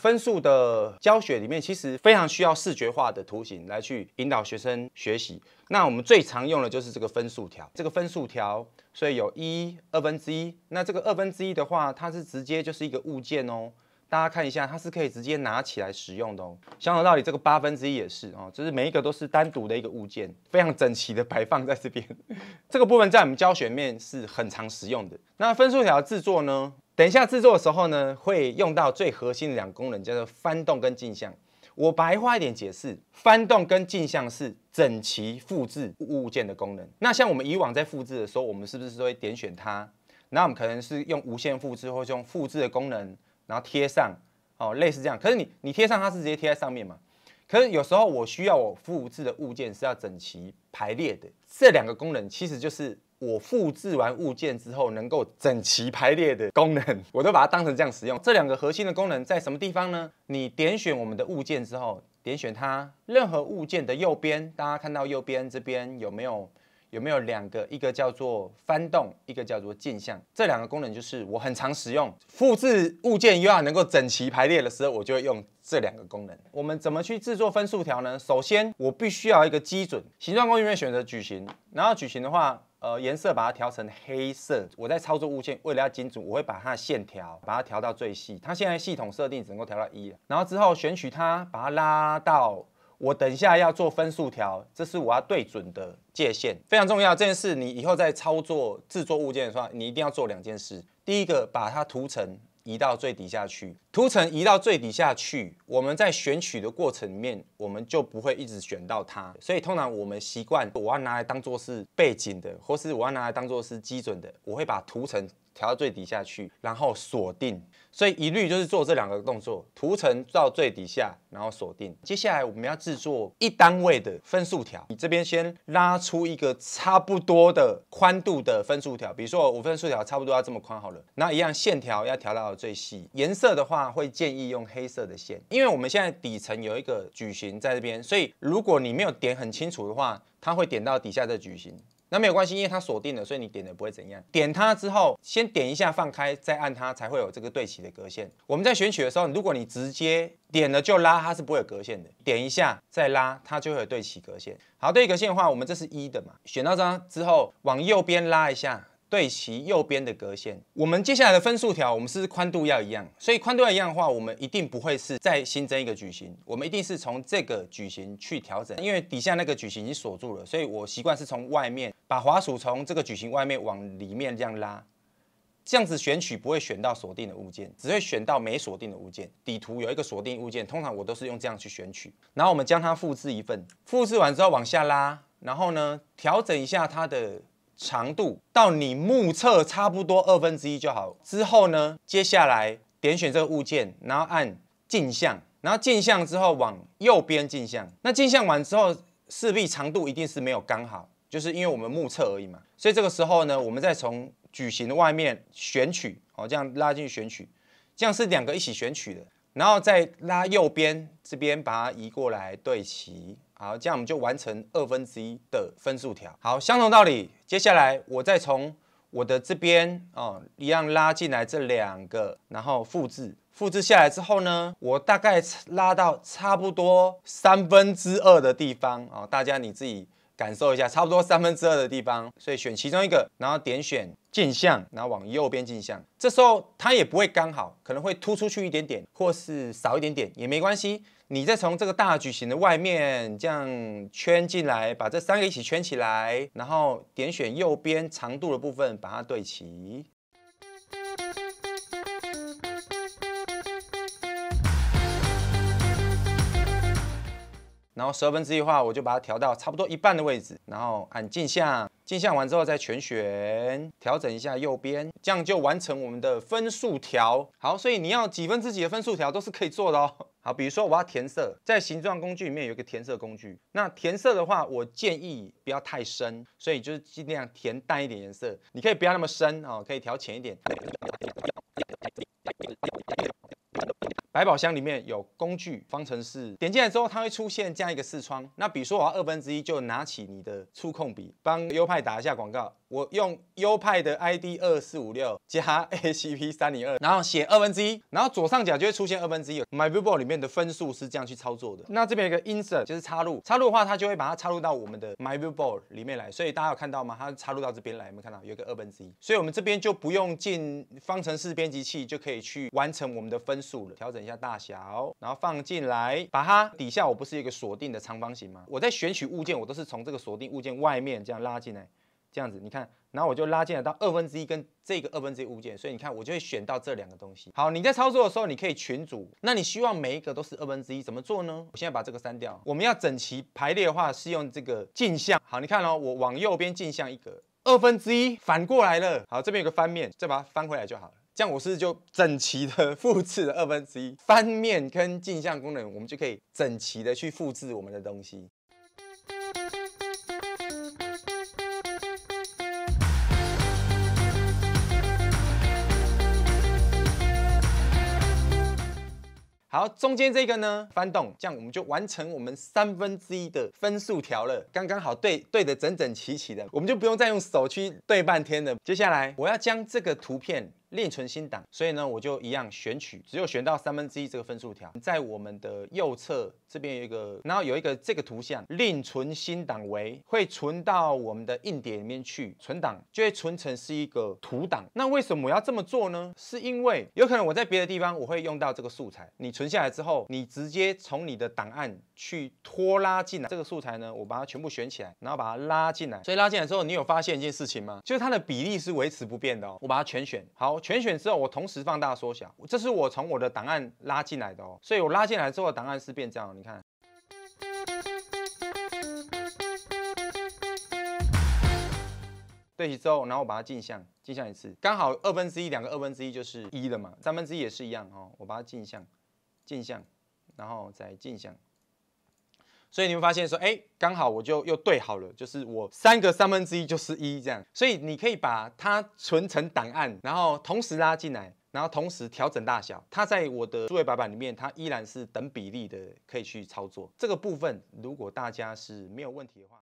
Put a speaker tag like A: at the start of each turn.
A: 分数的教学里面，其实非常需要视觉化的图形来去引导学生学习。那我们最常用的就是这个分数条，这个分数条，所以有1/2。那这个1/2的话，它是直接就是一个物件哦。大家看一下，它是可以直接拿起来使用的哦。相同道理，这个1/8也是哦，就是每一个都是单独的一个物件，非常整齐的摆放在这边。这个部分在我们教学面是很常使用的。那分数条制作呢？等一下制作的时候呢，会用到最核心的2个功能，叫做翻动跟镜像。我白话一点解释，翻动跟镜像是整齐复制物件的功能。那像我们以往在复制的时候，我们是不是都会点选它？那我们可能是用无限复制，或是用复制的功能，然后贴上，哦，类似这样。可是你贴上它是直接贴在上面嘛？可是有时候我需要我复制的物件是要整齐排列的，这2个功能其实就是我复制完物件之后能够整齐排列的功能，我都把它当成这样使用。这2个核心的功能在什么地方呢？你点选我们的物件之后，点选它任何物件的右边，大家看到右边这边有没有2个？一个叫做翻动，一个叫做镜像。这2个功能就是我很常使用，复制物件又要能够整齐排列的时候，我就会用这2个功能。我们怎么去制作分数条呢？首先，我必须要有一个基准。形状工具里面选择矩形，然后矩形的话，颜色把它调成黑色。我在操作物件，为了要精准，我会把它的线条把它调到最细。它现在系统设定只能够调到1，然后之后选取它，把它拉到我等一下要做分数条，这是我要对准的界限，非常重要。这件事你以后在操作制作物件的时候，你一定要做2件事。第一个，把它图层移到最底下去，图层移到最底下去，我们在选取的过程里面，我们就不会一直选到它。所以通常我们习惯，我要拿来当做是背景的，或是我要拿来当做是基准的，我会把图层调到最底下去，然后锁定。所以一律就是做这2个动作，图层到最底下，然后锁定。接下来我们要制作1单位的分数条，你这边先拉出一个差不多的宽度的分数条，比如说我分数条差不多要这么宽好了，那一样线条要调到最细。颜色的话会建议用黑色的线，因为我们现在底层有一个矩形在这边，所以如果你没有点很清楚的话，它会点到底下的矩形。那没有关系，因为它锁定了，所以你点的不会怎样。点它之后，先点一下放开，再按它，才会有这个对齐的格线。我们在选取的时候，如果你直接点了就拉，它是不会有格线的。点一下再拉，它就会有对齐格线。好，对齐格线的话，我们这是1的嘛，选到它之后，往右边拉一下。对齐右边的格线，我们接下来的分数条，我们是宽度要一样，所以宽度要一样的话，我们一定不会是再新增一个矩形，我们一定是从这个矩形去调整，因为底下那个矩形已经锁住了，所以我习惯是从外面把滑鼠从这个矩形外面往里面这样拉，这样子选取不会选到锁定的物件，只会选到没锁定的物件。底图有一个锁定物件，通常我都是用这样去选取，然后我们将它复制一份，复制完之后往下拉，然后呢调整一下它的长度到你目测差不多1/2就好。之后呢，接下来点选这个物件，然后按镜像，然后镜像之后往右边镜像。那镜像完之后，势必长度一定是没有刚好，就是因为我们目测而已嘛。所以这个时候呢，我们再从矩形的外面选取，哦，这样拉进去选取，这样是2个一起选取的，然后再拉右边这边把它移过来对齐。好，这样我们就完成1/2的分数条。好，相同道理，接下来我再从我的这边一样拉进来这2个，然后复制。复制下来之后呢，我大概拉到差不多2/3的地方哦，大家你自己感受一下，差不多2/3的地方。所以选其中一个，然后点选镜像，然后往右边镜像。这时候它也不会刚好，可能会突出去一点点，或是少一点点也没关系。你再从这个大矩形的外面这样圈进来，把这3个一起圈起来，然后点选右边长度的部分，把它对齐。然后1/12的话，我就把它调到差不多1半的位置，然后按镜像，镜像完之后再全选，调整一下右边，这样就完成我们的分数条。好，所以你要几分之几的分数条都是可以做的哦。好，比如说我要填色，在形状工具里面有一个填色工具。那填色的话，我建议不要太深，所以就是尽量填淡一点颜色。你可以不要那么深哦，可以调浅一点。百宝箱里面有工具方程式，点进来之后，它会出现这样一个视窗。那比如说我要1/2，就拿起你的触控笔，帮优派打一下广告。我用优派的 ID 2456加 ACP302，然后写1/2，然后左上角就会出现1/2。MyViewBoard 里面的分数是这样去操作的。那这边有一个 Insert， 就是插入，插入的话，它就会把它插入到我们的 MyViewBoard 里面来。所以大家有看到吗？它插入到这边来，有没有看到？有一个1/2。所以我们这边就不用进方程式编辑器，就可以去完成我们的分数了。调整一下大小，然后放进来，把它底下我不是有一个锁定的长方形吗？我在选取物件，我都是从这个锁定物件外面这样拉进来。这样子，你看，然后我就拉进来到1/2跟这个1/2物件，所以你看，我就会选到这2个东西。好，你在操作的时候，你可以群组，那你希望每一个都是1/2，怎么做呢？我现在把这个删掉。我们要整齐排列的话，是用这个镜像。好，你看哦，我往右边镜像一格，1/2反过来了。好，这边有个翻面，再把它翻回来就好了。这样我是不是就整齐的复制了1/2？翻面跟镜像功能，我们就可以整齐的去复制我们的东西。好，中间这个呢翻动，这样我们就完成我们1/3的分数条了，刚刚好对得整整齐齐的，我们就不用再用手去对半天了。接下来我要将这个图片另存新档，所以呢我就一样选取，只有选到1/3这个分数条，在我们的右侧这边有一个，然后有一个这个图像另存新档为会存到我们的硬碟里面去，存档就会存成是一个图档。那为什么我要这么做呢？是因为有可能我在别的地方我会用到这个素材，你存下来之后，你直接从你的档案去拖拉进来这个素材呢，我把它全部选起来，然后把它拉进来。所以拉进来之后，你有发现一件事情吗？就是它的比例是维持不变的哦。我把它全选好，全选之后，我同时放大缩小，这是我从我的档案拉进来的哦。所以我拉进来之后，档案是变这样，你看。对齐之后，然后我把它镜像一次，刚好1/2，两个1/2就是1了嘛，1/3也是一样哦。我把它镜像，然后再镜像，所以你会发现说，哎，刚好我就又对好了，就是我3个1/3就是1这样，所以你可以把它存成档案，然后同时拉进来。然后同时调整大小，它在我的数位白板里面，它依然是等比例的，可以去操作。这个部分如果大家是没有问题的话。